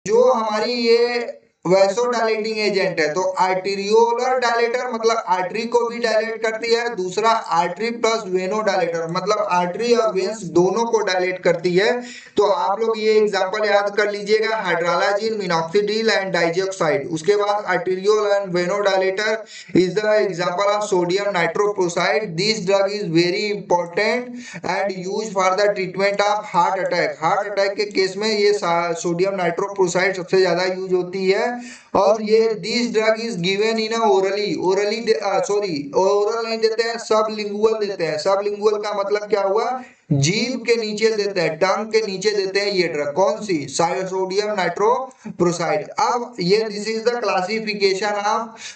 जो हमारी ये वैसोडाइलेटिंग एजेंट है, तो आर्टीरियोलर डायलेटर मतलब आर्टरी को भी डायलेट करती है, दूसरा आर्टरी प्लस वेनो डायलेटर मतलब आर्टरी और वेन्स दोनों को डायलेट करती है। तो आप लोग ये एग्जांपल याद कर लीजिएगा, हाइड्रोलाजिन, मिनॉक्सिडिल एंड डाइऑक्साइड। उसके बाद arterial and veno dilator is the example of sodium nitroprusside. This drug is very important and use for the treatment of heart attack. Heart attack के केस में ये sodium nitroprusside सबसे ज्यादा use होती है। और ये this drug is given in orally, orally sorry oral नहीं देते हैं, सब लिंगुअल देते हैं। सब लिंगुअल का मतलब क्या हुआ, जीभ के नीचे देते हैं, टंग के नीचे देते हैं ये ड्रग। कौन सी, सोडियम नाइट्रोप्रोसाइड। अब ये this is the classification of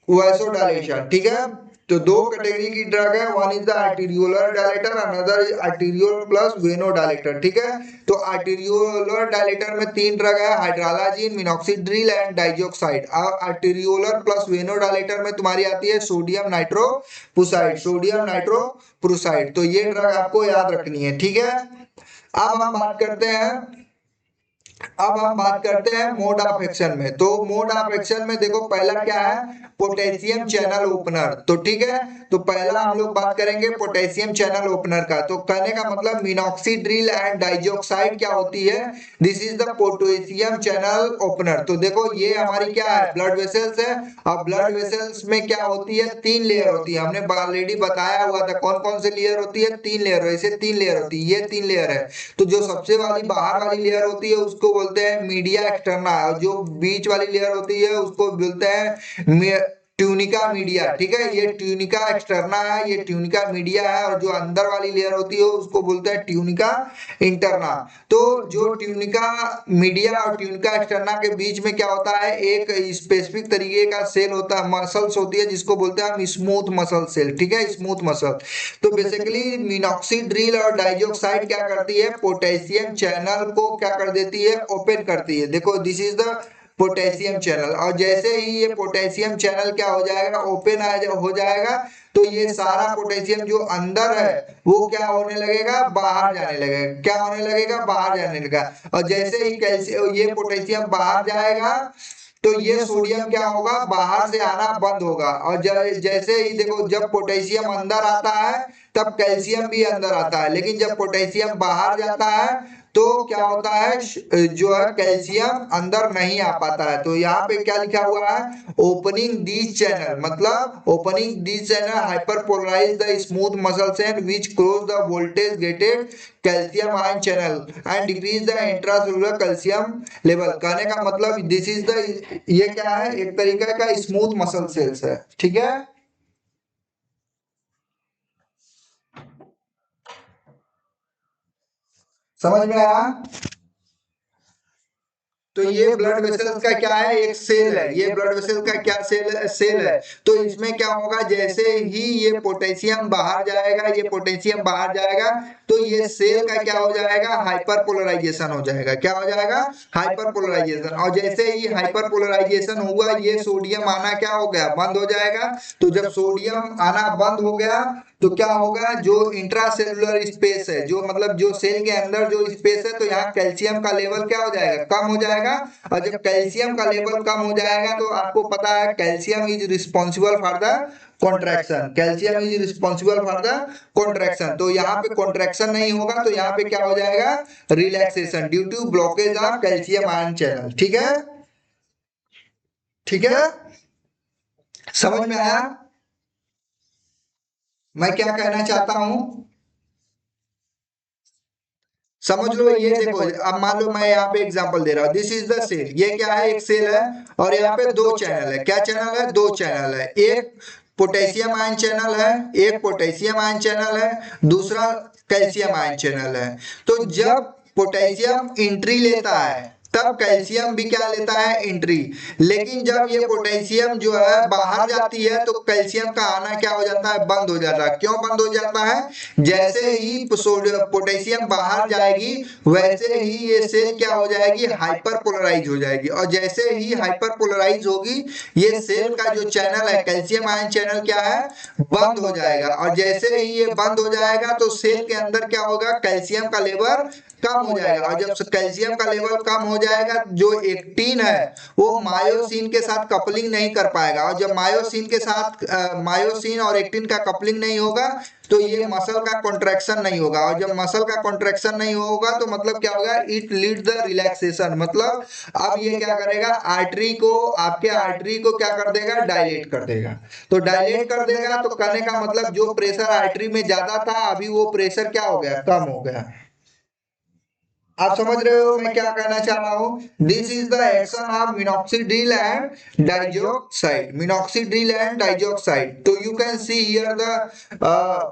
vasodilation, ठीक है। तो दो कैटेगरी की ड्रग है, one is the arteriolar dilator, another is arterial plus veno dilator, ठीक है। तो आर्टीरियोलर डायलेटर में तीन ड्रग है, hydralazine, minoxidil and dioxide. Arteriolar plus veno dilator में तुम्हारी आती है सोडियम नाइट्रोप्रोसाइड, सोडियम नाइट्रोप्रोसाइड। तो ये ड्रग आपको याद रखनी है, ठीक है। अब हम बात करते हैं, अब हम बात करते हैं मोड ऑफ एक्शन में। तो मोड ऑफ एक्शन में देखो पहला क्या है, पोटेशियम चैनल ओपनर। तो ठीक है, तो पहला हम लोग बात करेंगे पोटेशियम चैनल ओपनर का। तो कहने का मतलब मिनॉक्सिडिल एंड डाइऑक्साइड क्या होती है, this is the potassium channel opener. तो देखो ये हमारी क्या है, ब्लड वेसल्स है। अब ब्लड वेसल्स में क्या होती है, तीन लेयर होती है। हमने ऑलरेडी बताया हुआ था कौन कौन से लेयर होती है, तीन लेयर, ऐसे तीन लेयर होती है, ये तीन लेयर है। तो जो सबसे वाली बाहर वाली लेयर होती है उसको बोलते हैं मीडिया एक्सटर्ना, और जो बीच वाली लेयर होती है उसको बोलते हैं ट्यूनिका मीडिया, ठीक है। ये ट्यूनिका एक्सटर्ना है, ये ट्यूनिका मीडिया है। और जो अंदर वाली लेयर होती है उसको बोलते हैं ट्यूनिका इंटरना। तो जो ट्यूनिका मीडिया और ट्यूनिका एक्सटर्ना के बीच में क्या होता है, एक स्पेसिफिक तरीके का सेल होता है, मसल्स होती है, जिसको बोलते हैं हम स्मूथ मसल सेल, ठीक है, स्मूथ मसल। तो बेसिकली मिनॉक्सिडिल और डाइऑक्साइड क्या करती है, पोटेशियम चैनल को क्या कर देती है, ओपन करती है। देखो this is the potassium channel. और जैसे ही ये पोटेशियम चैनल क्या हो जाएगा, ओपन हो जाएगा, तो ये सारा पोटेशियम जो अंदर है वो क्या होने लगेगा, बाहर जाने लगेगा। क्या होने लगेगा, बाहर जाने लगेगा। और जैसे ही कैल्शियम, ये पोटेशियम बाहर जाएगा, तो ये सोडियम क्या होगा, बाहर से आना बंद होगा। और जैसे ही देखो, जब पोटेशियम अंदर आता है तब कैल्शियम भी अंदर आता है, लेकिन जब पोटेशियम बाहर जाता है तो क्या होता है, जो है कैल्शियम अंदर नहीं आ पाता है। तो यहाँ पे क्या लिखा हुआ है, ओपनिंग दिस चैनल, मतलब opening this channel hyperpolarize the smooth muscle chain which cross the voltage gated calcium ion channel and decrease the intracellular calcium level. कहने का मतलब दिस इज द, ये क्या है, एक तरीके का स्मूथ मसल सेल्स है, ठीक है। समझ में आया। तो ये ब्लड वेसल्स का क्या है, एक सेल है। ये ब्लड वेसल का क्या सेल है। तो इसमें क्या होगा, जैसे ही ये पोटेशियम बाहर जाएगा, ये पोटेशियम बाहर जाएगा, तो ये सेल का क्या हो जाएगा, हाइपर पोलराइजेशन हो जाएगा। क्या हो जाएगा, हाइपर पोलराइजेशन। और जैसे ही हाइपर पोलराइजेशन हुआ, ये सोडियम आना क्या हो गया, बंद हो जाएगा। तो जब सोडियम आना बंद हो गया तो क्या होगा, जो इंट्रासेलुलर स्पेस है, जो मतलब जो सेल के अंदर जो स्पेस है, तो यहाँ कैल्शियम का लेवल क्या हो जाएगा, कम हो जाएगा। और जब कैल्शियम का लेवल कम हो जाएगा, तो आपको पता है calcium is responsible for the contraction, calcium is responsible for the contraction. तो यहाँ पे कॉन्ट्रैक्शन नहीं होगा, तो यहाँ पे क्या हो जाएगा, relaxation due to blockage of calcium ion channel, ठीक है, ठीक है। समझ में आया मैं क्या कहना चाहता हूं, समझ लो। ये देखो, अब मान लो मैं यहाँ पे एग्जांपल दे रहा हूँ, दिस इज द सेल। ये क्या है, एक सेल है। और यहाँ पे दो चैनल है। क्या चैनल है, दो चैनल है। एक पोटेशियम आयन चैनल है, एक पोटेशियम आयन चैनल है, दूसरा कैल्शियम आयन चैनल है। तो जब पोटेशियम एंट्री लेता है तब कैल्शियम भी क्या लेता है, एंट्री। लेकिन जब ये पोटेशियम जो है बाहर जाती है, तो कैल्शियम का आना क्या हो जाता है, बंद हो जाता है। क्यों बंद हो जाता है, जैसे ही पोटेशियम बाहर जाएगी, वैसे ही ये सेल क्या हो जाएगी, हाइपर पोलराइज हो जाएगी। और जैसे ही हाइपर पोलराइज होगी, ये सेल का जो चैनल है, कैल्शियम आयन चैनल क्या है, बंद हो जाएगा। और जैसे ही ये बंद हो जाएगा, तो सेल के अंदर क्या होगा, कैल्शियम का लेवल कम हो जाएगा। और जब कैल्शियम का लेवल कम हो जाएगा जो एक्टिन है वो मायोसिन के साथ कपलिंग नहीं कर पाएगा, और जब मायोसिन के साथ मायोसिन और एक्टिन का कपलिंग नहीं होगा तो ये मसल का कॉन्ट्रैक्शन नहीं होगा, और जब मसल का कॉन्ट्रैक्शन नहीं होगा तो मतलब क्या होगा, इट लीड द रिलैक्सेशन, मतलब अब ये क्या करेगा, आर्टरी को, आपके आर्टरी को क्या कर देगा, डायलेट कर देगा। तो डायलेट कर देगा तो कहने का मतलब जो प्रेशर आर्टरी में ज्यादा था अभी वो प्रेशर क्या हो गया, कम हो गया। आप समझ रहे हो मैं क्या कहना चाह रहा हूं। This is the action of minoxidil and diazoxide, minoxidil and diazoxide. तो you can see here the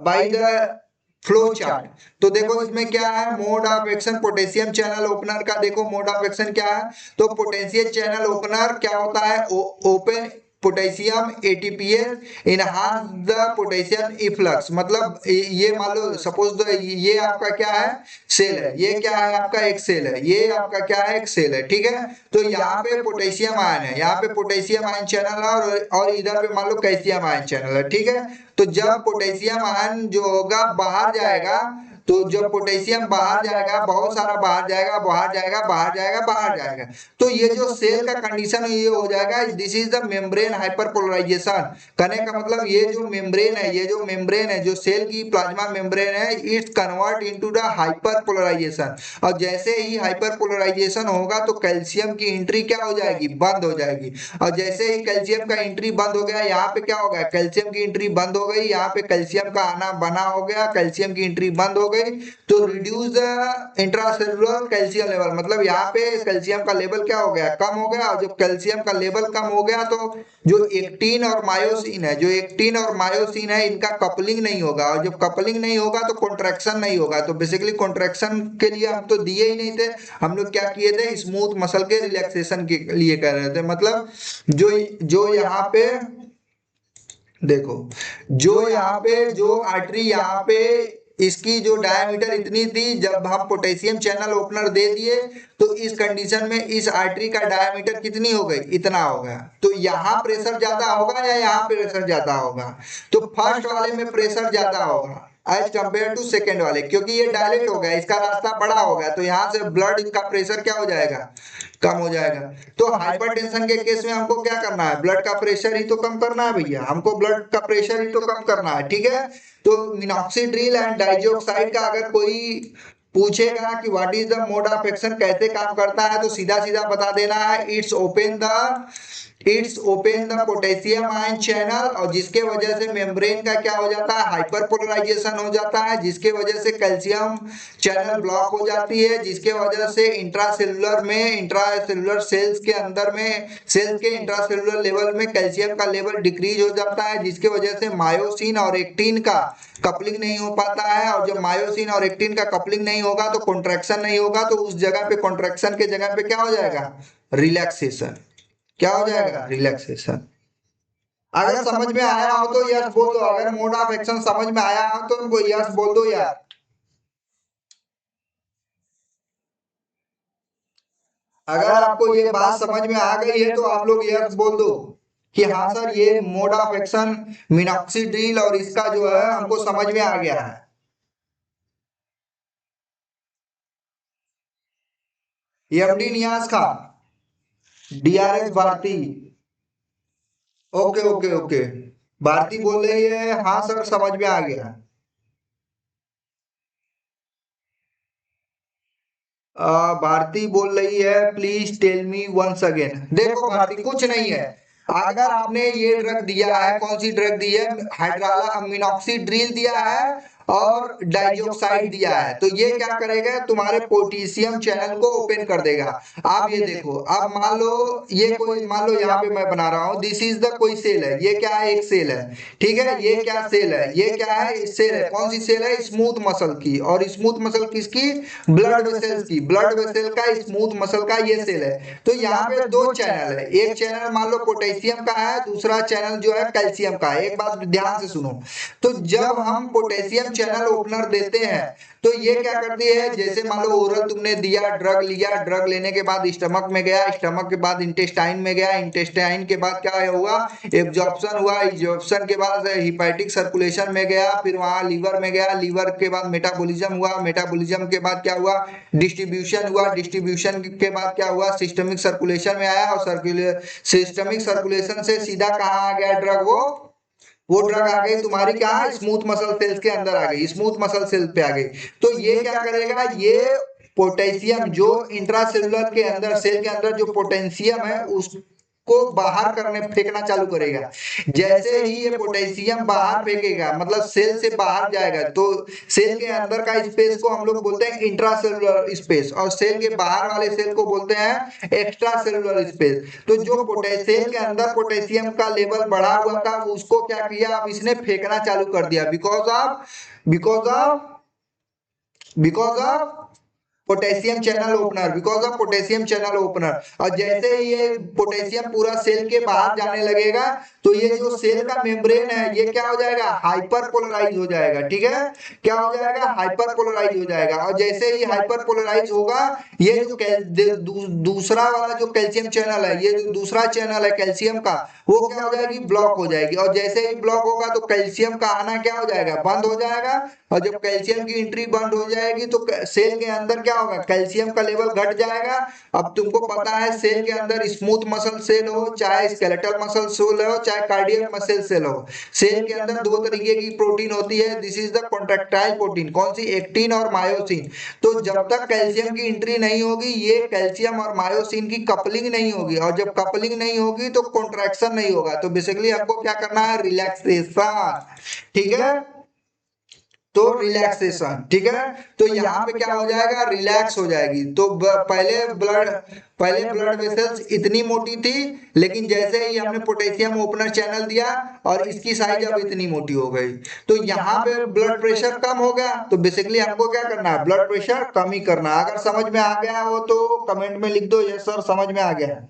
by the flow chart. तो देखो इसमें क्या है, mode of action potassium channel opener का, देखो मोड ऑफ एक्शन क्या है। तो पोटेशियम चैनल ओपनर क्या होता है, open potassium ATPase enhance the potassium efflux, मतलब ये मान लो सपोज ये आपका क्या है, सेल है, ये क्या है आपका एक सेल है, ये आपका क्या है एक सेल है, ठीक है। तो यहाँ पे पोटेशियम आयन है, यहाँ पे पोटेशियम आयन चैनल है, और इधर पे मान लो कैल्शियम आयन चैनल है, ठीक है। तो जब पोटेशियम आयन जो होगा बाहर जाएगा, तो जब पोटेशियम बाहर जाएगा, बहुत सारा बाहर जाएगा, बाहर जाएगा, बाहर जाएगा, बाहर जाएगा, तो ये जो सेल का कंडीशन ये हो जाएगा, this is the membrane hyperpolarization. कहने का मतलब ये जो मेम्ब्रेन है, ये जो मेम्ब्रेन है, जो सेल की प्लाज्मा मेम्ब्रेन है, it's convert into the hyperpolarization. और जैसे ही हाइपरपोलराइजेशन होगा तो कैल्शियम की एंट्री क्या हो जाएगी, बंद हो जाएगी। और जैसे ही कैल्शियम का एंट्री बंद हो गया, यहाँ पे क्या हो गया, कैल्शियम की एंट्री बंद हो गई, यहाँ पे कैल्शियम का आना बना हो गया, कैल्शियम की एंट्री बंद हो गई, तो reduce the intracellular calcium level, मतलब यहाँ पे कैल्शियम का लेवल क्या हो गया, कम हो गया। और जब कैल्शियम का लेवल कम हो गया तो जो एक्टिन और मायोसिन है, जो एक्टिन और मायोसिन है, इनका कपलिंग नहीं होगा, और जब कपलिंग नहीं होगा तो कॉन्ट्रैक्शन नहीं होगा। तो बेसिकली कॉन्ट्रैक्शन के लिए हम तो दिए ही नहीं थे, हम लोग क्या किए थे, स्मूथ मसल के रिलैक्सेशन के लिए कर रहे थे। मतलब जो जो यहाँ पे देखो, जो यहाँ पे जो आर्टरी यहाँ पे इसकी जो डायमीटर इतनी थी, जब हम पोटेशियम चैनल ओपनर दे दिए तो इस कंडीशन में इस आर्टरी का डायमीटर कितनी हो गई, इतना हो गया। तो यहाँ प्रेशर ज्यादा होगा या यहाँ प्रेशर ज्यादा होगा, तो फर्स्ट वाले में प्रेशर ज्यादा होगा एज कंपेयर टू सेकेंड वाले, क्योंकि ये डायलेट हो गया, इसका रास्ता बड़ा हो गया, तो यहाँ से ब्लड का प्रेशर क्या हो जाएगा, कम हो जाएगा। तो हाइपरटेंशन के केस में हमको क्या करना है, ब्लड का प्रेशर ही तो कम करना है भैया, हमको ब्लड का प्रेशर ही तो कम करना है, ठीक है। तो मिनॉक्सिडिल एंड डाइजॉक्साइड का अगर कोई पूछेगा कि what is the mode of action, कैसे काम करता है, तो सीधा सीधा बता देना है, it's open the potassium ion channel, और जिसके वजह से मेम्ब्रेन का क्या हो जाता है, हाइपरपोलराइजेशन हो जाता है, जिसके वजह से कैल्शियम चैनल ब्लॉक हो जाती है, जिसके वजह से इंट्रासेलुलर सेल्स के अंदर में, सेल्स के इंट्रासेलुलर लेवल में कैल्शियम का लेवल डिक्रीज हो जाता है, जिसके वजह से मायोसिन और एक्टिन का कपलिंग नहीं हो पाता है। और जब मायोसिन और एक्टिन का कपलिंग नहीं होगा तो कॉन्ट्रैक्शन नहीं होगा, तो उस जगह पे कॉन्ट्रैक्शन के जगह पे क्या हो जाएगा, रिलैक्सेशन। क्या हो जाएगा, रिलैक्सेशन। अगर समझ में आया हो तो यस बोल दो, अगर मोड ऑफ एक्शन समझ में आया हो तो यस बोल दो यार। अगर आपको ये बात समझ में आ गई है तो आप लोग यस बोल दो कि हाँ सर ये मोड ऑफ एक्शन मिनॉक्सिडिल और इसका जो है हमको समझ में आ गया है। MD Niyaz Khan, DRS Bharti, okay okay okay. Bharti बोल रही है हाँ सर समझ में आ गया। भारती बोल रही है please tell me once again. देखो भारती कुछ नहीं है, अगर आपने ये ड्रग दिया है, कौन सी ड्रग दी है, हाइड्राला मिनॉक्सिड्रिल दिया है और डाइजॉक्साइड दिया है, तो ये क्या करेगा, तुम्हारे पोटेशियम चैनल को ओपन कर देगा। आप ये देखो, अब मान लो ये कोई, मान लो यहाँ पे मैं बना रहा हूँ, दिस इज द कोई सेल है, ये क्या है, एक सेल है, ठीक है। ये क्या सेल है, ये क्या है, सेल है, कौन सी सेल है, स्मूथ मसल की। और स्मूथ मसल किसकी, ब्लड वेसल्स की, ब्लड वेसल का, स्मूथ मसल का ये सेल है। तो यहाँ पे दो चैनल है, एक चैनल मान लो पोटेशियम का है, दूसरा चैनल जो है कैल्शियम का है। एक बात ध्यान से सुनो, तो जब हम पोटेशियम चैनल ओपनर देते हैं तो ये क्या करती है, जैसे मान लो ओरल तुमने दिया, ड्रग लिया, ड्रग लेने के बाद स्टमक में गया, स्टमक के बाद इंटेस्टाइन में गया, इंटेस्टाइन के बाद क्या हुआ, एब्जॉर्प्शन हुआ, एब्जॉर्प्शन के बाद हिपैटिक सर्कुलेशन में गया, फिर वहां लीवर में गया, लीवर के बाद मेटाबॉलिज्म हुआ, मेटाबॉलिज्म के बाद क्या हुआ, डिस्ट्रीब्यूशन हुआ, डिस्ट्रीब्यूशन के बाद क्या हुआ, सिस्टमिक सर्कुलेशन में आया, और सिस्टमिक सर्कुलेशन से सीधा कहाँ आ गया ड्रग, वो ड्रग आ गई तुम्हारी क्या, स्मूथ मसल सेल्स के अंदर आ गई, स्मूथ मसल सेल्स पे आ गई। तो ये क्या करेगा, ये पोटेशियम जो इंट्रासेलुलर के अंदर, सेल के अंदर जो पोटेशियम है उसको बाहर करने फेंकना चालू करेगा। जैसे ही ये पोटेशियम बाहर फेंकेगा, मतलब सेल से बाहर जाएगा, तो सेल के अंदर का स्पेस को हम लोग बोलते हैं इंट्रासेलुलर स्पेस, और सेल के बाहर वाले सेल को बोलते हैं एक्स्ट्रा सेलुलर स्पेस। तो जो सेल के अंदर पोटेशियम का लेवल बढ़ा हुआ था उसको क्या किया, अब इसने फेंकना चालू कर दिया, because of potassium channel opener, because of potassium channel opener. और जैसे ही ये पोटेशियम पूरा सेल के बाहर जाने लगेगा तो ये जो सेल का मेम्ब्रेन है ये क्या हो जाएगा, हाइपर पोलराइज हो जाएगा। ठीक है, क्या हो जाएगा, हाइपर पोलराइज हो जाएगा। और जैसे ही हाइपर पोलराइज होगा, ये जो दूसरा वाला जो कैल्शियम चैनल है, ये जो दूसरा चैनल है कैल्शियम का, वो क्या हो जाएगी, ब्लॉक हो जाएगी। और जैसे ही ब्लॉक होगा तो कैल्शियम का आना क्या हो जाएगा, बंद हो जाएगा। और जब कैल्शियम की एंट्री बंद हो जाएगी तो सेल के अंदर क्या होगा, कैल्शियम का लेवल घट जाएगा। अब तुमको पता है सेल के अंदर स्मूथ मसल सेल हो, चाहे स्केलेटल मसल सेल हो, चाहे कार्डियक मसल सेल हो, सेल के अंदर दो तरीके की प्रोटीन होती है। This is the contractile protein, कौन सी, एक्टिन और मायोसिन। तो जब तक कैल्शियम की एंट्री नहीं होगी, ये कैल्शियम और मायोसिन की कपलिंग नहीं होगी, और जब कपलिंग नहीं होगी तो कॉन्ट्रैक्शन नहीं होगा। तो बेसिकली हमको क्या करना है, रिलैक्सेशन। ठीक है, तो रिलैक्सेशन। ठीक है, तो यहाँ पे क्या हो जाएगा, रिलैक्स हो जाएगी। तो पहले ब्लड वेसल्स इतनी मोटी थी, लेकिन जैसे ही हमने पोटेशियम ओपनर चैनल दिया और इसकी साइज अब इतनी मोटी हो गई, तो यहाँ पे ब्लड प्रेशर कम हो गया। तो बेसिकली हमको क्या करना है, ब्लड प्रेशर कम ही करना है। अगर समझ में आ गया हो तो कमेंट में लिख दो, यस सर समझ में आ गया।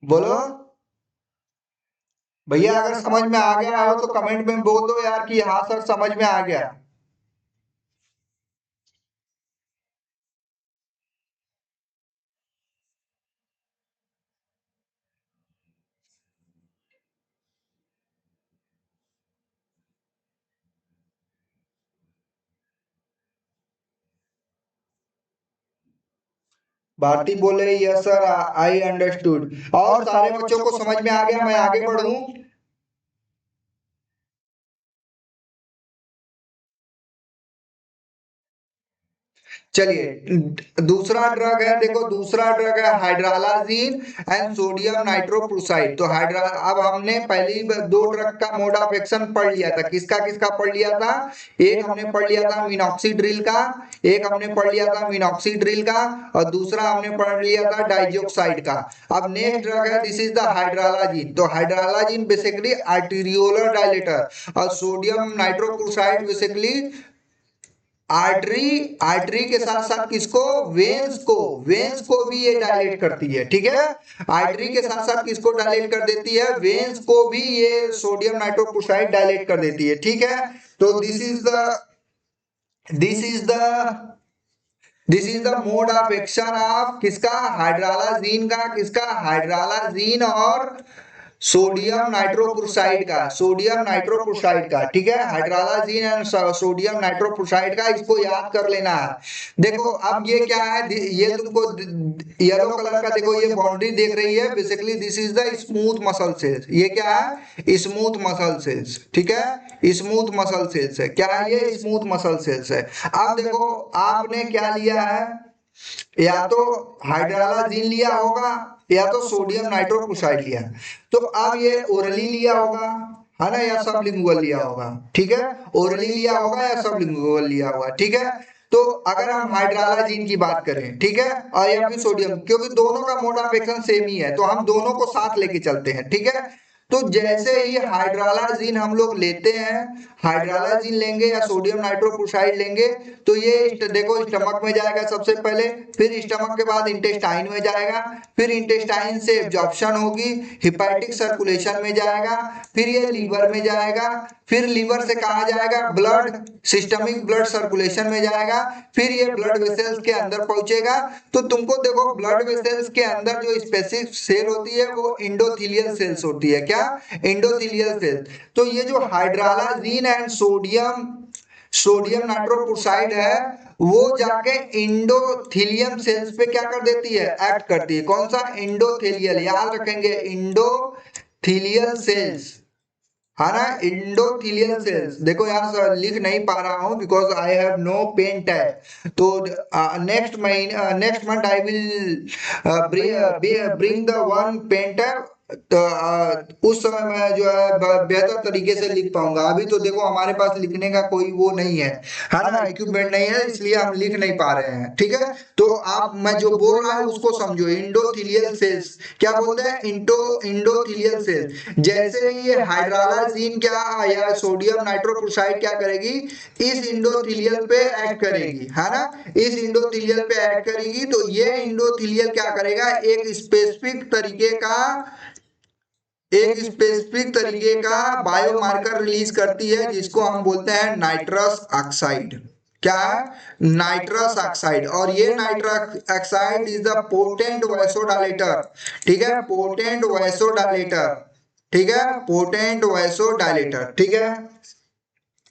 बोलो भैया, अगर समझ में आ गया हो तो कमेंट में बोल दो यार कि हाँ सर समझ में आ गया। भारती बोले यस सर आई अंडरस्टूड। और सारे बच्चों को समझ में आ गया, मैं आगे बढ़ूं। चलिए, दूसरा ड्रग है, देखो दूसरा ड्रग है हाइड्रालाजीन एंड सोडियम नाइट्रोक्लोराइड। तो हाइड्रा, अब हमने पहली दो ड्रग का मोड ऑफ एक्शन पढ़ लिया था। किसका किसका पढ़ लिया था, एक हमने पढ़ लिया था मिनॉक्सीड्रिल का, एक हमने पढ़ लिया था मिनॉक्सीड्रिल का, और दूसरा हमने पढ़ लिया था डाइजोक्साइड का। अब नेक्स्ट ड्रग है, दिस इज द हाइड्रालाजीन। तो हाइड्रालाजीन बेसिकली आर्टीरियोलर डायलेटर, और सोडियम नाइट्रोक्लोराइड बेसिकली आर्टरी के साथ साथ किसको, वेन्स को भी ये डायलेट करती है। ठीक है, आर्टरी के साथ साथ किसको डायलेट कर देती है, वेन्स को भी ये सोडियम नाइट्रोक्लोराइड डायलेट कर देती है। ठीक है, तो this is the this is the mode of action of किसका, हाइड्रालाजीन का, किसका, हाइड्रालाजीन और सोडियम नाइट्रोक्लोराइड का, सोडियम नाइट्रोक्लोराइड का। ठीक है, हाइड्रालाजीन एंड सोडियम नाइट्रोक्लोराइड का, इसको याद कर लेना है। देखो अब ये क्या है, ये तुमको येलो कलर का देखो ये बाउंड्री देख रही है, basically this is the smooth muscle cells. ये क्या है, स्मूथ मसल सेल्स। ठीक है, स्मूथ मसल सेल्स है, क्या है ये, स्मूथ मसल सेल्स है। अब देखो आपने क्या लिया है, या तो हाइड्रालाजीन लिया होगा या तो सोडियम नाइट्रोक्लोराइड लिया। तो अब ये ओरली लिया होगा, है ना, या सबलिंगुअल लिया होगा। ठीक है, ओरली लिया होगा या सबलिंगुअल लिया होगा। ठीक है, तो अगर हम हाइड्रालाजीन की बात करें, ठीक है, और या फिर सोडियम, क्योंकि दोनों का मोड ऑफ एक्शन सेम ही है, तो हम दोनों को साथ लेके चलते हैं। ठीक है, तो जैसे ही हाइड्रालाजीन हम लोग लेते हैं, हाइड्रालाजीन लेंगे या सोडियम नाइट्रोक्लोराइड लेंगे, तो ये देखो स्टमक में जाएगा सबसे पहले, फिर स्टमक के बाद इंटेस्टाइन में जाएगा, फिर इंटेस्टाइन से एब्जॉर्प्शन होगी, हिपैटिक सर्कुलेशन में जाएगा, फिर ये लीवर में जाएगा, फिर लीवर से कहा जाएगा ब्लड, सिस्टमिक ब्लड सर्कुलेशन में जाएगा, फिर ये ब्लड वेसल्स के अंदर पहुंचेगा। तो तुमको देखो ब्लड वेसल्स के अंदर जो स्पेसिफिक सेल होती है वो इंडोथीलियल सेल्स होती है। क्या? Endothelial cells. तो ये जो hydralazine and sodium sodium nitrochloride है, वो जाके इंडोथीलियम सेल्स पे क्या कर देती है? एक्ट करती है। कौन सा? इंडोथीलियल, याद रखेंगे, इंडोथीलियल सेल्स, है ना, इंडोथीलियल सेल्स। देखो यहाँ लिख नहीं पा रहा हूँ because I have no pen tag. तो next month I will bring the one pen tag. तो उस समय मैं जो है बेहतर तरीके से लिख पाऊंगा। अभी तो देखो हमारे पास लिखने का कोई वो नहीं है ना, इक्विपमेंट नहीं है, इसलिए हम लिख नहीं पा रहे हैं। ठीक है, तो आप मैं जो बोल रहा हूँ उसको समझो। इंडोथीलियल सेल्स क्या बोलते हैं? Endothelial cells. जैसे ही ये हाइड्रालाजीन क्या या सोडियम नाइट्रोक्लोराइड क्या करेगी? इस इंडोथीलियल पे एक्ट करेगी, है ना, इस इंडोथीलियल पे एक्ट करेगी। तो ये इंडोथीलियल क्या करेगा? एक स्पेसिफिक तरीके का बायोमार्कर रिलीज करती है, जिसको हम बोलते हैं नाइट्रस ऑक्साइड। क्या है? Nitrous oxide. और ये nitrous oxide is the potent vasodilator. ठीक है, पोटेंट वैसोडाइलेटर। ठीक है, पोटेंट वैसोडाइलेटर। ठीक है,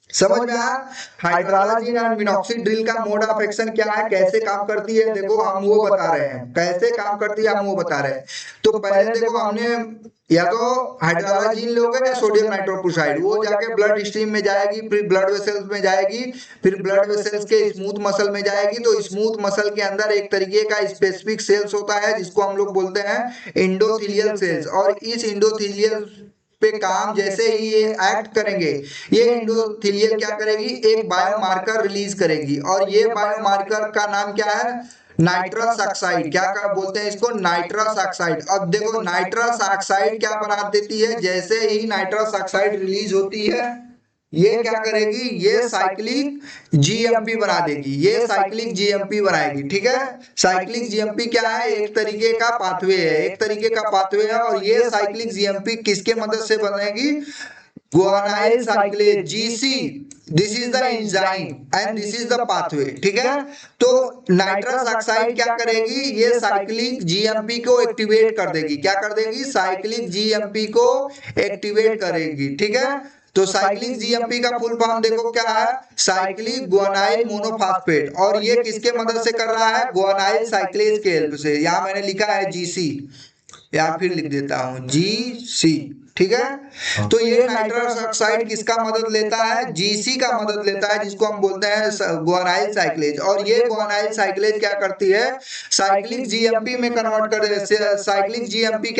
समझ में आया? हाइड्रालाजीन एंड मिनॉक्सिडिल का मोड ऑफ एक्शन क्या है, कैसे काम करती है, देखो हम वो बता रहे हैं। कैसे काम करती है हम वो बता रहे हैं। तो पहले देखो हमने या तो हाइड्रालाजीन लोगे या सोडियम नाइट्रोक्लोराइड, वो जाके ब्लड स्ट्रीम में जाएगी, फिर ब्लड वेसल्स में जाएगी, फिर ब्लड वेसल्स के स्मूथ मसल में जाएगी। तो स्मूथ मसल के अंदर एक तरीके का स्पेसिफिक सेल्स होता है जिसको हम लोग बोलते हैं इंडोथीलियल सेल्स। और इस इंडोथीलियल पे काम जैसे ही ये एक्ट करेंगे, ये इंडोथीलियल क्या करेगी? एक बायोमार्कर रिलीज करेगी। और ये बायोमार्कर का नाम क्या है? Nitrous oxide. क्या बोलते हैं इसको? Nitrous oxide. अब देखो नाइट्रस ऑक्साइड क्या बना देती है? जैसे ही नाइट्रस ऑक्साइड रिलीज होती है, ये क्या करेगी? ये साइक्लिक जीएमपी बना देगी। ये साइक्लिक जीएमपी बनाएगी। ठीक है, साइक्लिक जीएमपी क्या है? एक तरीके का पाथवे है, एक तरीके का पाथवे है। और ये साइक्लिक जीएमपी किसके मदद से बनेगी? Guanyl cyclase, GC. This is the enzyme and this is the pathway. ठीक है, तो नाइट्रस ऑक्साइड क्या करेगी? ये साइक्लिक जीएमपी को एक्टिवेट कर देगी। क्या कर देगी? साइक्लिक जीएमपी को एक्टिवेट करेगी। ठीक है, तो साइक्लिक जीएमपी का फुल फॉर्म देखो क्या है? Cyclic guanyl monophosphate. और ये किसके मदद से कर रहा है? गुआनाइल साइक्लेज के हेल्प से। यहां मैंने लिखा है जीसी, या फिर लिख देता हूं जीसी। ठीक है, तो ये नाइट्रस ऑक्साइड किसका मदद लेता है? जीसी का मदद लेता है, जिसको हम बोलते हैं गुआनाइल साइक्लेज। और ये गुआनाइल साइक्लेज क्या करती है? साइक्लिक जीएमपी में कन्वर्ट कर देती है। साइक्लिक जीएमपी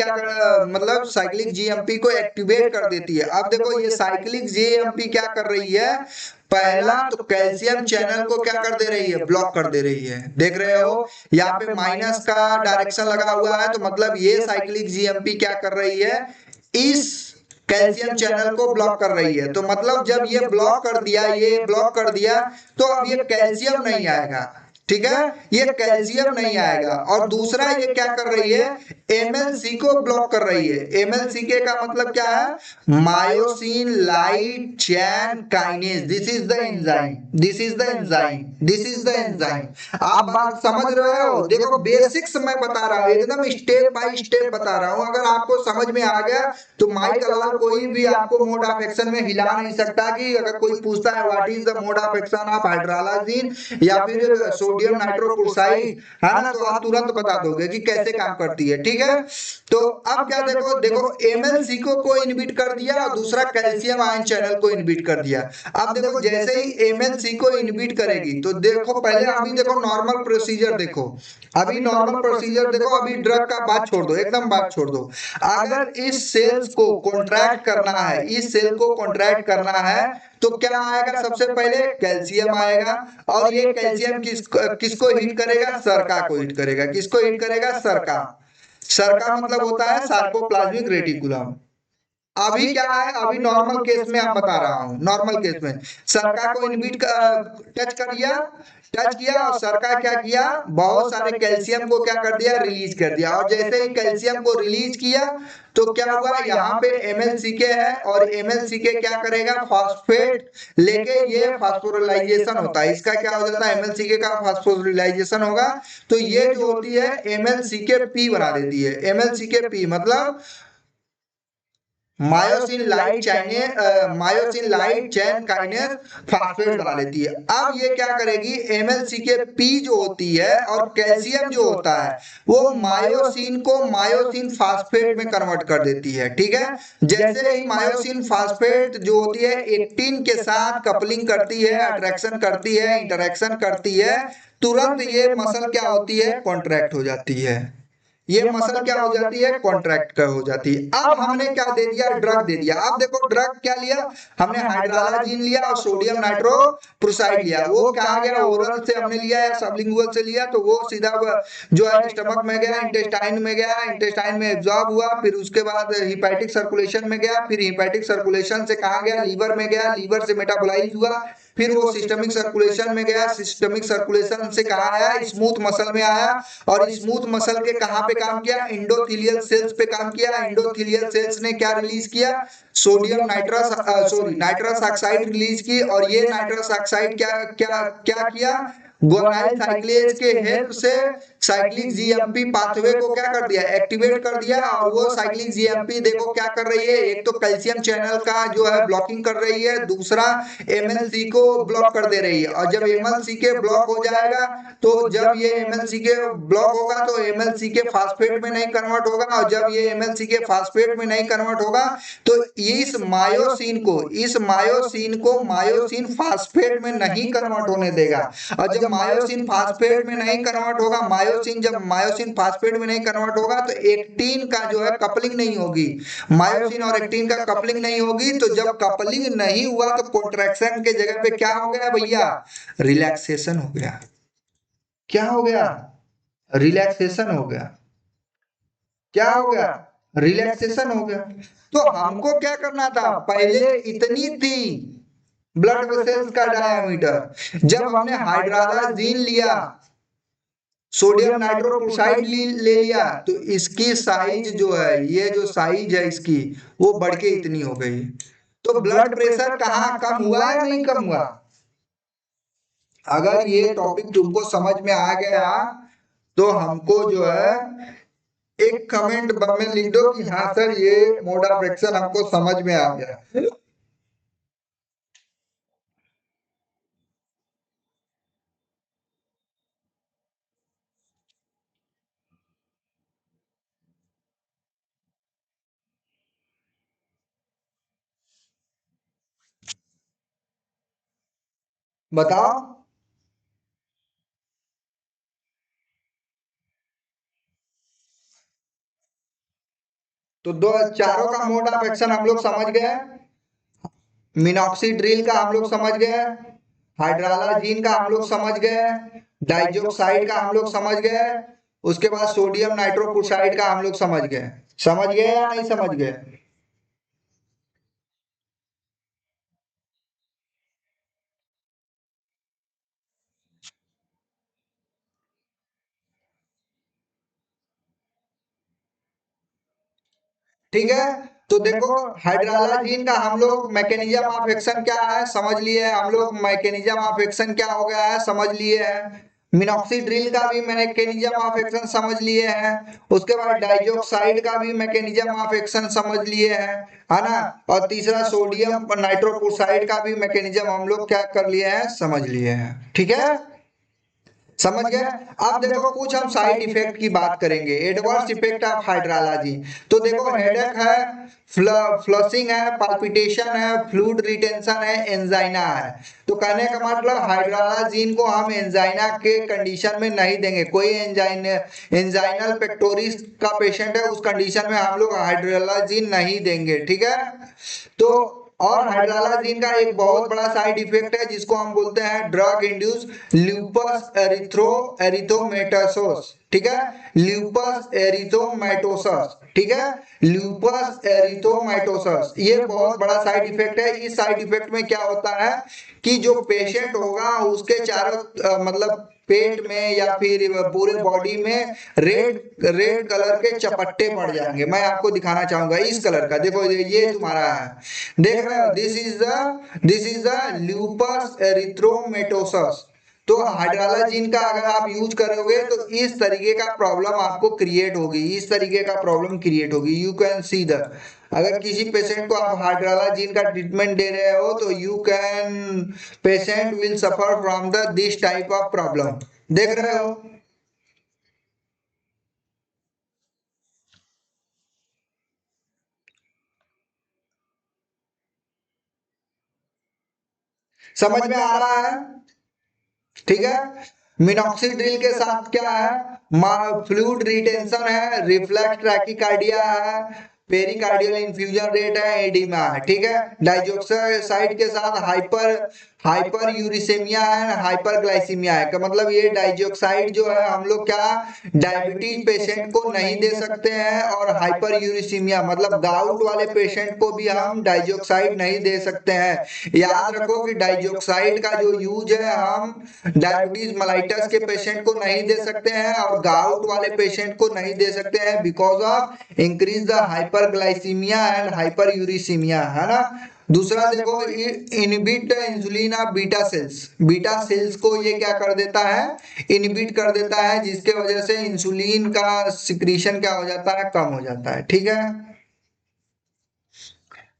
मतलब साइक्लिक जीएमपी को एक्टिवेट कर देती है। अब देखो ये साइक्लिक जीएमपी क्या कर रही है? पहला तो कैल्शियम चैनल को क्या कर दे रही है? ब्लॉक कर दे रही है। देख रहे हो यहाँ पे माइनस का डायरेक्शन लगा हुआ है, तो मतलब ये साइक्लिक जीएमपी क्या कर रही है? इस कैल्शियम चैनल को ब्लॉक कर रही है। तो मतलब जब ये ब्लॉक कर दिया, ये ब्लॉक कर दिया, तो अब ये कैल्शियम नहीं आएगा। ठीक है, ये कैल्शियम नहीं आएगा। और दूसरा ये क्या कर रही है? एमएलसी को ब्लॉक कर रही है। एमएलसी के का मतलब क्या है? Myosin light chain kinase. This is the enzyme, this is the enzyme, this is the enzyme. आप बात समझ रहे हो? देखो बेसिक्स मैं बता रहा हूँ, एकदम स्टेप बाय स्टेप बता रहा हूँ। अगर आपको समझ में आ गया तो माइक अलावा कोई भी आपको मोड ऑफ एक्शन में हिला नहीं सकता। कि अगर कोई पूछता है what is the mode of action of हाइड्रालाजीन या फिर सोडियम नाइट्रोक्लोराइड, है ना, तो आप तुरंत बता दोगे कि कैसे काम करती है। ठीक है, तो अब क्या देखो, देखो एमएलसी को इनहिबिट कर दिया और दूसरा कैल्शियम आयन चैनल को इनहिबिट कर दिया। अब देखो जैसे ही एमएलसी को इनहिबिट करेगी, तो देखो पहले अभी देखो नॉर्मल प्रोसीजर देखो, अभी नॉर्मल प्रोसीजर देखो, अभी ड्रग का बात छोड़ दो, एकदम बात छोड़ दो। अगर इस सेल्स को कॉन्ट्रैक्ट करना है, इस सेल को कॉन्ट्रैक्ट करना है, तो क्या आएगा? सबसे पहले कैल्शियम आएगा। और ये कैल्शियम किसको हिट करेगा? सरका को हिट करेगा। किसको हिट करेगा? सरका। सरका मतलब होता है सार्कोप्लाज्मिक रेटिकुलम। अभी क्या है, अभी नॉर्मल केस में हम बता रहा हूँ, नॉर्मल केस में सरका को इनहिबिट टच कर दिया, टच किया और सरका क्या किया, बहुत सारे कैल्शियम को क्या कर दिया, रिलीज कर दिया। और जैसे ही कैल्शियम को रिलीज किया तो क्या हुआ, यहाँ पे MlCK है और MlCK क्या करेगा, फॉस्फेट लेके ये फास्फोरिलाइजेशन होता है, इसका क्या हो जाता है, MlCK का फास्फोरिलाइजेशन होगा तो ये जो होती है MlCK बना देती है। MlCK मतलब myosin light chain, myosin light chain kinase phosphate बना लेती है। अब ये क्या करेगी, MlCK जो होती है और कैल्शियम जो होता है वो मायोसिन को मायोसिन फास्फेट में कन्वर्ट कर देती है। ठीक है, जैसे ही मायोसिन फास्फेट जो होती है एक्टिन के साथ कपलिंग करती है, अट्रैक्शन करती है, इंटरेक्शन करती है, तुरंत ये मसल क्या होती है, कॉन्ट्रैक्ट हो जाती है। ये मसल क्या हो जाती है, कॉन्ट्रैक्ट कर हो जाती है। अब हमने क्या दे दिया, ड्रग दे दिया। अब देखो ड्रग क्या लिया हमने, हाइड्रालाजीन लिया और सोडियम नाइट्रोप्रोसाइड लिया। वो कहाँ गया, ओरल से हमने लिया या सबलिंगुअल से लिया, तो वो सीधा जो है स्टमक में गया, इंटेस्टाइन में गया, इंटेस्टाइन में एब्जॉर्ब हुआ, फिर उसके बाद हिपैटिक सर्कुलेशन में गया, फिर हिपैटिक सर्कुलेशन से कहाँ गया, लीवर में गया, लीवर से मेटाबोलाइज हुआ, फिर वो सिस्टमिक सर्कुलेशन में गया, सिस्टमिक सर्कुलेशन से कहाँ आया, स्मूथ मसल में आया, और स्मूथ मसल के कहाँ पे काम किया, एंडोथेलियल सेल्स पे काम किया। एंडोथेलियल सेल्स ने क्या रिलीज किया, सोडियम नाइट्रस ऑक्साइड रिलीज की, और ये नाइट्रस ऑक्साइड क्या क्या क्या किया, गुआनाइल साइक्लेज के हेल्प से साइक्लिक जीएमपी पाथवे को क्या कर दिया, एक्टिवेट कर दिया। और वो साइक्लिक जीएमपी देखो क्या कर रही है, एक तो कैल्शियम चैनल का जो है ब्लॉकिंग कर रही है, दूसरा MLC को ब्लॉक कर दे रही है। और जब MLCK ब्लॉक हो जाएगा तो जब ये MLCK ब्लॉक होगा तो MLCK फास्फेट में नहीं कन्वर्ट होगा, और जब ये MLCK फास्फेट में नहीं कन्वर्ट होगा तो इस मायोसिन को मायोसिन फास्फेट में नहीं कन्वर्ट होने देगा। और जब मायोसिन फास्फेट में नहीं कन्वर्ट होगा, जब मायोसिन फास्फेट में नहीं कन्वर्ट होगा तो एक्टिन का जो है कपलिंग नहीं होगी, मायोसिन और एक्टिन का कपलिंग नहीं होगी। तो जब कपलिंग नहीं हुआ तो कॉन्ट्रैक्शन के जगह पे क्या हो गया भैया, रिलैक्सेशन हो गया। क्या हो गया, रिलैक्सेशन हो गया। क्या हो गया, रिलैक्सेशन हो गया। तो हमको क्या करना था, पहले इतनी थी ब्लड वेसल्स का डायमीटर, जब हमने हाइड्रालाजीन लिया, सोडियम नाइट्रोक्लोराइड ले लिया, तो इसकी साइज जो है, ये जो साइज है इसकी वो बढ़ के इतनी हो गई। तो ब्लड प्रेशर कहाँ कम हुआ या नहीं कम हुआ। अगर ये टॉपिक तुमको समझ में आ गया तो हमको जो है एक कमेंट में लिख दो कि हाँ सर ये मोड ऑफ एक्शन हमको समझ में आ गया। बताओ, तो दो चारों का मोड ऑफ एक्शन हम लोग समझ गए, मिनॉक्सिड्रिल का हम लोग समझ गए, हाइड्रालाजीन का हम लोग समझ गए, डाइजोक्साइड का हम लोग समझ गए, उसके बाद सोडियम नाइट्रोक्लोराइड का हम लोग समझ गए। समझ गए या नहीं समझ गए। ठीक है, तो देखो हाइड्रालाजीन का हम लोग मैकेनिज्म ऑफ एक्शन क्या है समझ लिए, हम लोग मैकेनिज्म ऑफ एक्शन क्या हो गया है समझ लिए हैं। मिनॉक्सिड्रिल का भी मैकेनिज्म ऑफ एक्शन समझ लिए हैं। उसके बाद डाइजोक्साइड का भी मैकेनिज्म ऑफ एक्शन समझ लिए हैं, है ना। और तीसरा सोडियम नाइट्रोक्लोराइड का भी मैकेनिज्म हम लोग क्या कर लिए हैं, समझ लिए हैं। ठीक है, समझ गए। अब देखो कुछ हम साइड इफेक्ट की बात करेंगे, एडवर्स इफेक्ट ऑफ हाइड्रालाजी। तो देखो हेडेक है, फ्लशिंग है, पाल्पिटेशन है, फ्लूइड रिटेंशन है, एंजाइना है। तो कहने का मतलब हाइड्रालाजीन को हम एंजाइना के कंडीशन में नहीं देंगे। कोई एंजाइनल पेक्टोरिस का पेशेंट है, उस कंडीशन में हम लोग हाइड्रालाजीन नहीं देंगे। ठीक है, तो और हाइड्रालाजीन का एक बहुत बड़ा साइड इफेक्ट है जिसको हम बोलते हैं ड्रग इंड्यूस लूपस एरिथ्रोमेटोसोस। ठीक है, ल्यूपस एरिथेमेटोसस, ठीक है, ल्यूपस एरिथेमेटोसस, ये बहुत बड़ा साइड इफेक्ट है। इस साइड इफेक्ट में क्या होता है कि जो पेशेंट होगा उसके चारों मतलब पेट में या फिर पूरे बॉडी में रेड रेड कलर के चपट्टे पड़ जाएंगे। मैं आपको दिखाना चाहूंगा इस कलर का, देखो ये तुम्हारा है, देख रहे हो, दिस इज द ल्यूपस एरिथ्रोमेटोसस। तो हाइड्रालाजीन का अगर आप यूज करोगे तो इस तरीके का प्रॉब्लम आपको क्रिएट होगी, इस तरीके का प्रॉब्लम क्रिएट होगी। यू कैन सी द, अगर किसी पेशेंट को आप हाइड्रालाजीन का ट्रीटमेंट दे रहे हो तो you can patient will suffer from the this type of problem, देख रहे हो। समझ में आ रहा है, ठीक है। मिनॉक्सिडिल के साथ क्या है, फ्लूइड रिटेंशन है, रिफ्लेक्स ट्रैकिकार्डिया है, पेरिकार्डियल इन्फ्यूजन रेट है, एडिमा है, ठीक है। डाइजोक्साइड के साथ हाइपर हाइपर यूरिसेमिया है, हाइपरग्लाइसीमिया है। का मतलब ये डाइजोक्साइड जो है हम लोग क्या डायबिटीज पेशेंट को नहीं दे सकते हैं, और हाइपर यूरिसीमिया मतलब गाउट वाले पेशेंट को भी हम डाइजोक्साइड नहीं दे सकते हैं। याद रखो कि डाइजोक्साइड का जो यूज है हम डायबिटीज मलाइटस के पेशेंट को नहीं दे सकते हैं और गाउट वाले पेशेंट को नहीं दे सकते हैं, because of increase the hyperglycaemia and hyper uricaemia, है ना। दूसरा देखो, inhibit insulin of beta cells को ये क्या कर देता है, इनहिबिट कर देता है, जिसके वजह से इंसुलिन का सिक्रीशन क्या हो जाता है, कम हो जाता है, ठीक है,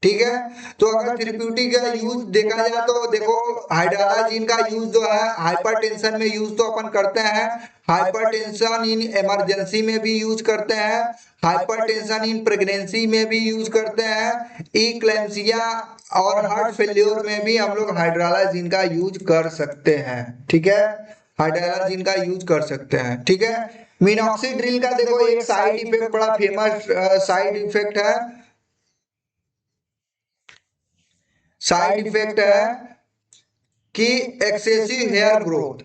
ठीक है। तो अगर थेरेप्यूटिक का यूज देखा जाए तो देखो, हाइड्रालाजीन का यूज जो है हाइपरटेंशन में यूज तो अपन करते हैं, हाइपरटेंशन इन इमरजेंसी में भी यूज करते हैं, हाइपरटेंशन इन प्रेगनेंसी में भी यूज करते हैं, इक्लेम्सिया और हार्ट फेल्योर में भी हम लोग हाइड्रालाजीन का यूज कर सकते हैं, ठीक है, हाइड्रालाजीन का यूज कर सकते हैं, ठीक है। मिनॉक्सिडिल का देखो एक साइड इफेक्ट, बड़ा फेमस साइड इफेक्ट है, साइड इफेक्ट है कि एक्सेसिव हेयर ग्रोथ।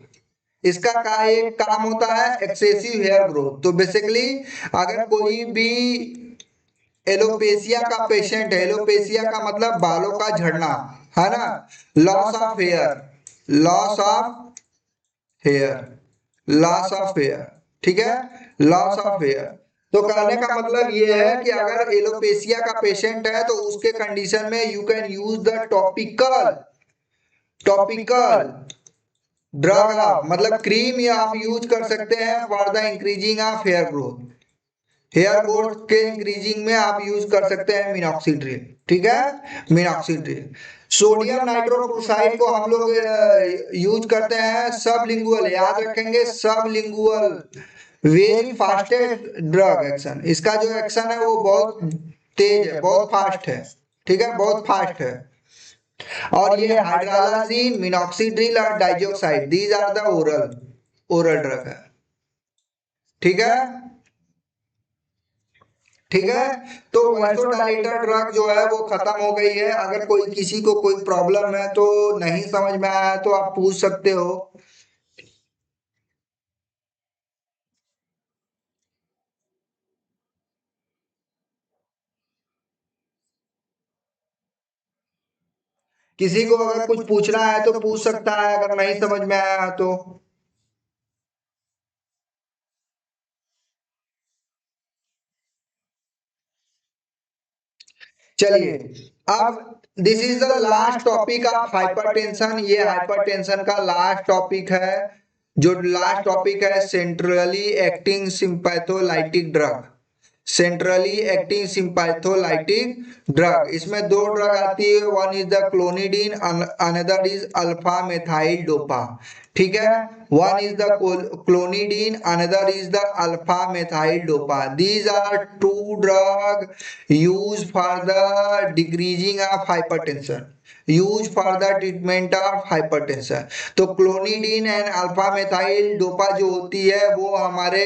इसका का एक काम होता है एक्सेसिव हेयर ग्रोथ। तो बेसिकली अगर कोई भी एलोपेशिया का पेशेंट है, एलोपेशिया का मतलब बालों का झड़ना, है ना, loss of hair, loss of hair, loss of hair, ठीक है, लॉस ऑफ हेयर। तो कहने का मतलब ये है कि अगर एलोपेशिया का पेशेंट है तो उसके कंडीशन में you can use the topical drug आप मतलब क्रीम या आप यूज कर सकते हैं for the increasing of hair growth, hair growth के इंक्रीजिंग में आप यूज कर सकते हैं मिनॉक्सिडिल, ठीक है, मिनॉक्सिडिल। सोडियम नाइट्रोक्लोराइड को हम लोग यूज करते हैं सबलिंगुअल, याद रखेंगे sublingual, very fastest drug action. इसका जो एक्शन है वो बहुत तेज है, बहुत फास्ट है, ठीक है, बहुत फास्ट है। और ये हाइड्रालाजीन, मिनॉक्सिडिल और diazoxide, these are the oral oral drug है, ठीक है, ठीक है। तो वैसोडाइलेटर ड्रग जो है वो खत्म हो गई है। अगर कोई किसी को कोई प्रॉब्लम है तो नहीं समझ में आया तो आप पूछ सकते हो। किसी को अगर कुछ पूछना है तो पूछ सकता है, अगर नहीं समझ में आया तो। चलिए, अब this is the last topic of hypertension. ये हाइपरटेंशन का लास्ट टॉपिक है। जो लास्ट टॉपिक है centrally acting sympatholytic drug, centrally acting sympatholytic drug. इसमें दो ड्रग आती है, one is the clonidine, another is alpha methyl dopa, ठीक है। One is the clonidine, another is the alpha methyl dopa. These are two drug use for the decreasing of hypertension, use for the treatment of hypertension. तो clonidine and alpha methyl dopa जो होती है वो हमारे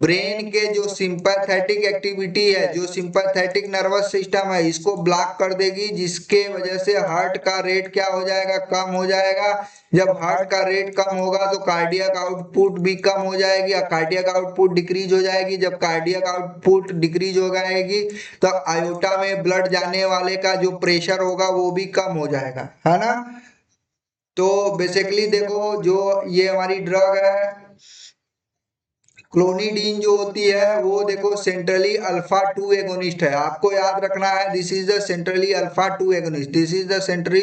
brain के जो sympathetic activity है, जो सिंपैथेटिक नर्वस सिस्टम है, इसको ब्लॉक कर देगी, जिसके वजह से हार्ट का रेट क्या हो जाएगा, कम हो जाएगा। जब हार्ट का रेट कम होगा तो कार्डियक आउटपुट भी कम हो जाएगी, कार्डियक आउटपुट डिक्रीज हो जाएगी। जब कार्डियक आउटपुट डिक्रीज हो जाएगी तो आयोटा में ब्लड जाने वाले का जो प्रेशर होगा वो भी कम हो जाएगा, है ना। तो बेसिकली देखो जो ये हमारी ड्रग है क्लोनिडीन जो होती है वो देखो सेंट्रली अल्फा 2 एगोनिस्ट है। आपको याद रखना है this is the centrally alpha 2 agonist, this is the centrally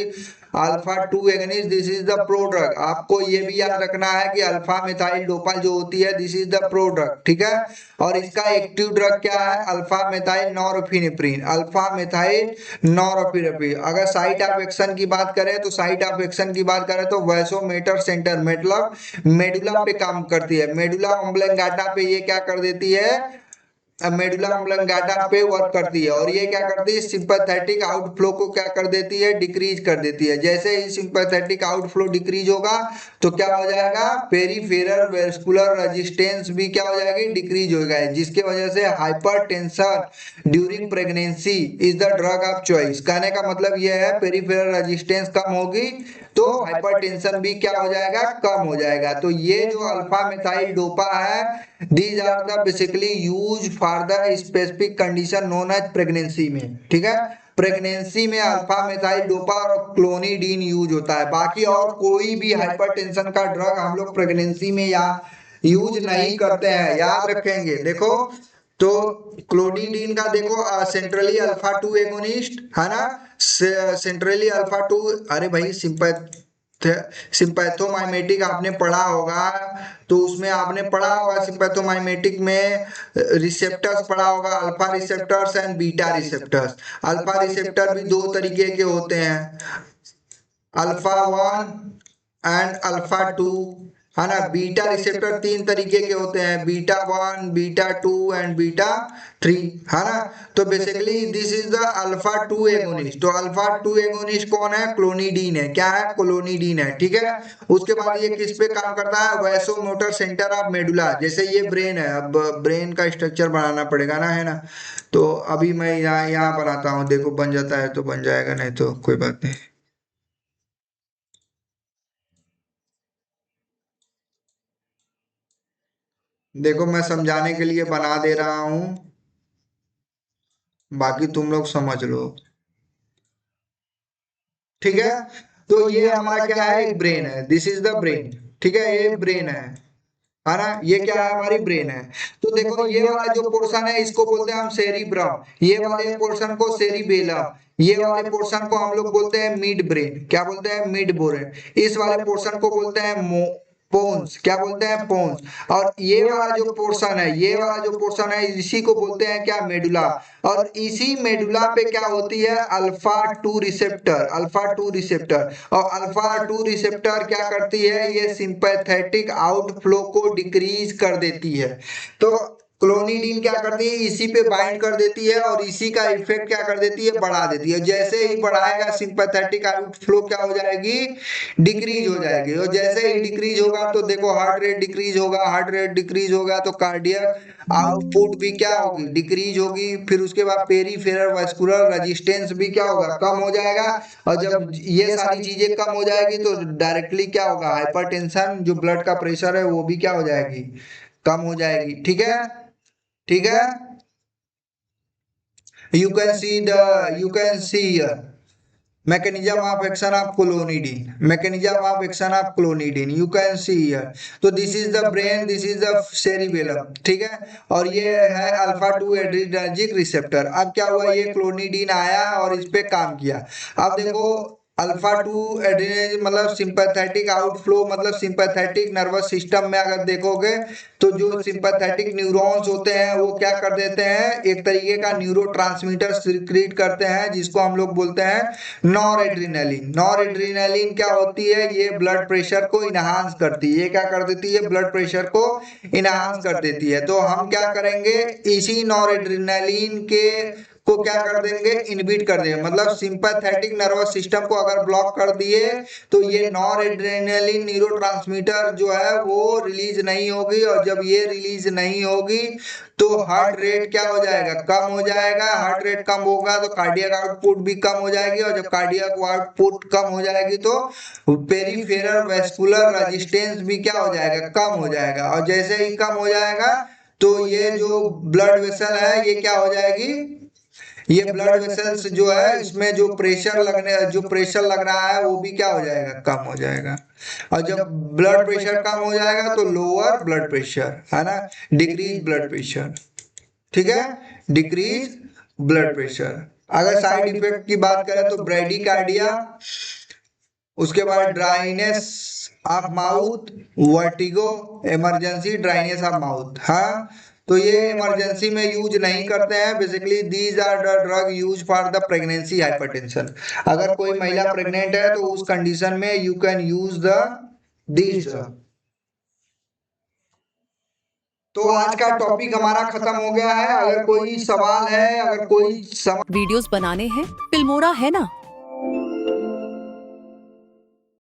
alpha 2 agonist, this is the prodrug. आपको ये भी याद रखना है कि अल्फा मिथाइल डोपा जो होती है दिस इज द प्रोड्रग, ठीक है। और इसका एक्टिव ड्रग क्या है, alpha methyl norepinephrine, alpha methyl norepinephrine. अगर साइट ऑफ एक्शन की बात करें तो साइट ऑफ एक्शन की बात करें तो वैसोमोटर सेंटर मतलब मेडुला पे काम करती है, मेडुला ऑब्लंगाटा पे ये क्या कर देती है, मेडुला ऑब्लंगाटा पे वर्क करती है। और ये क्या करती है, सिंपैथेटिक आउटफ्लो को क्या कर देती है, डिक्रीज कर देती है। जैसे ही सिंपैथेटिक आउटफ्लो डिक्रीज होगा तो क्या हो जाएगा, पेरिफेरल वेस्कुलर रेजिस्टेंस भी क्या हो जाएगी, डिक्रीज हो जाएगी, जिसके वजह से hypertension during pregnancy is the drug of choice. कहने का मतलब ये है पेरिफेरल रेजिस्टेंस कम होगी तो हाइपरटेंशन भी क्या हो जाएगा, कम हो जाएगा। तो ये जो अल्फा मिथाइल डोपा है these are the basically used for the specific condition known as pregnancy में, ठीक है। प्रेगनेंसी में अल्फा मिथाइल डोपा और क्लोनिडीन यूज होता है। बाकी और कोई भी हाइपरटेंशन का ड्रग हम लोग प्रेगनेंसी में या यूज नहीं करते हैं, याद रखेंगे। देखो तो क्लोनिडीन का देखो सेंट्रली अल्फा 2 एगोनिस्ट है ना, सेंट्रली अल्फा 2, अरे भाई सिंपैथोमाइमेटिक आपने पढ़ा होगा तो उसमें आपने पढ़ा होगा सिंपैथोमाइमेटिक में रिसेप्टर्स पढ़ा होगा, alpha receptors and beta receptors. Alpha receptor भी दो तरीके के होते हैं, अल्फा 1 एंड अल्फा 2, है ना। बीटा रिसेप्टर तीन तरीके के होते हैं, बीटा 1, बीटा 2 एंड बीटा 3, है ना। तो basically this is the alpha 2 agonist. तो अल्फा 2 एगोनिस्ट कौन है, क्लोनिडीन है। क्या है, क्लोनिडीन है, ठीक है। उसके बाद ये किस पे काम करता है, वैसोमोटर सेंटर ऑफ मेडुला। जैसे ये ब्रेन है, अब ब्रेन का स्ट्रक्चर बनाना पड़ेगा ना, है ना। तो अभी मैं यहाँ बनाता हूँ, देखो बन जाता है तो बन जाएगा, नहीं तो कोई बात नहीं। देखो मैं समझाने के लिए बना दे रहा हूं, बाकी तुम लोग समझ लो, ठीक है। तो ये हमारा क्या है, एक ब्रेन है, दिस इज द ब्रेन, ठीक है। ये ब्रेन है ना। ये क्या है, हमारी ब्रेन है। तो देखो ये वाला जो पोर्शन है इसको बोलते हैं हम सेरिब्रम, ये वाले पोर्शन को सेरिबेलम, ये वाले पोर्शन को हम लोग बोलते हैं मिड ब्रेन। क्या बोलते हैं, मिड ब्रेन। इस वाले पोर्शन को बोलते हैं पोन्स। क्या बोलते हैं, पोन्स। और ये वाला जो पोर्शन है, ये वाला जो पोर्शन है इसी को बोलते हैं क्या, मेडुला। और इसी मेडुला पे क्या होती है, अल्फा 2 रिसेप्टर, अल्फा 2 रिसेप्टर। और अल्फा 2 रिसेप्टर क्या करती है, ये सिंपैथेटिक आउटफ्लो को डिक्रीज कर देती है। तो क्लोनिडीन क्या करती है, इसी पे बाइंड कर देती है और इसी का इफेक्ट क्या कर देती है, बढ़ा देती है। जैसे ही बढ़ाएगा सिंपैथेटिक आउटफ्लो क्या हो जाएगी, डिक्रीज हो जाएगी। और जैसे ही डिक्रीज होगा तो देखो हार्ट रेट डिक्रीज होगा, हार्ट रेट डिक्रीज होगा तो कार्डियक आउटपुट भी क्या होगी, डिक्रीज होगी। फिर उसके बाद पेरिफेरल वास्कुलर रेजिस्टेंस भी क्या होगा, कम हो जाएगा। और जब ये सारी चीजें कम हो जाएगी तो डायरेक्टली क्या होगा, हाइपरटेंशन जो ब्लड का प्रेशर है वो भी क्या हो जाएगी, कम हो जाएगी, ठीक है, ठीक है। you can see here mechanism of action of clonidine, mechanism of action of clonidine you can see here। तो this is the brain, this is the cerebellum, ठीक है। और ये है अल्फा 2 एड्रिनर्जिक रिसेप्टर। अब क्या हुआ, ये क्लोनिडीन आया और इस पे काम किया। अब देखो अल्फा 2 एड्रेनर्जिक मतलब सिंपैथेटिक आउटफ्लो, मतलब सिंपैथेटिक नर्वस सिस्टम में अगर देखोगे तो जो सिंपैथेटिक न्यूरॉन्स होते हैं वो क्या कर देते हैं, एक तरीके का न्यूरोट्रांसमीटर सीक्रेट करते हैं जिसको हम लोग बोलते हैं नॉरएड्रेनालिन। नॉरएड्रेनालिन क्या होती है, ये ब्लड प्रेशर को इनहांस करती है। ये क्या कर देती है, ब्लड प्रेशर को इनहांस कर देती है। तो हम क्या करेंगे, इसी नॉरएड्रेनालिन के को क्या कर देंगे, इनहिबिट कर देंगे। मतलब सिंपैथेटिक नर्वस सिस्टम को अगर ब्लॉक कर दिए तो ये नॉर एड्रेनलिन न्यूरोट्रांसमीटर जो है वो रिलीज नहीं होगी, और जब ये रिलीज नहीं होगी तो हार्ट रेट क्या हो जाएगा, कम हो जाएगा। हार्ट रेट कम होगा तो कार्डियक आउटपुट भी कम हो जाएगी, और जब कार्डियक आउटपुट कम हो जाएगी तो पेरिफेरल वैस्कुलर रेजिस्टेंस भी क्या हो जाएगा, कम हो जाएगा। और जैसे ही कम हो जाएगा तो ये जो ब्लड वेसल है ये क्या हो जाएगी, ये ब्लड वेसल्स जो है इसमें जो प्रेशर लग रहा है वो भी क्या हो जाएगा, कम हो जाएगा। और जब ब्लड प्रेशर कम हो जाएगा तो लोअर ब्लड प्रेशर है ना, डिक्रीज ब्लड प्रेशर, ठीक है, डिक्रीज ब्लड प्रेशर। अगर साइड इफेक्ट की बात करें तो ब्रेडिकार्डिया, उसके बाद dryness of mouth, vertigo, emergency dryness of mouth. हाँ, तो ये इमरजेंसी में यूज नहीं करते हैं। Basically these are the drug use for the pregnancy hypertension. अगर कोई महिला प्रेग्नेंट है तो उस कंडीशन में you can use the these drug. तो आज का टॉपिक हमारा खत्म हो गया है। अगर कोई सवाल है, अगर कोई वीडियोस बनाने हैं, फिल्मोरा है ना।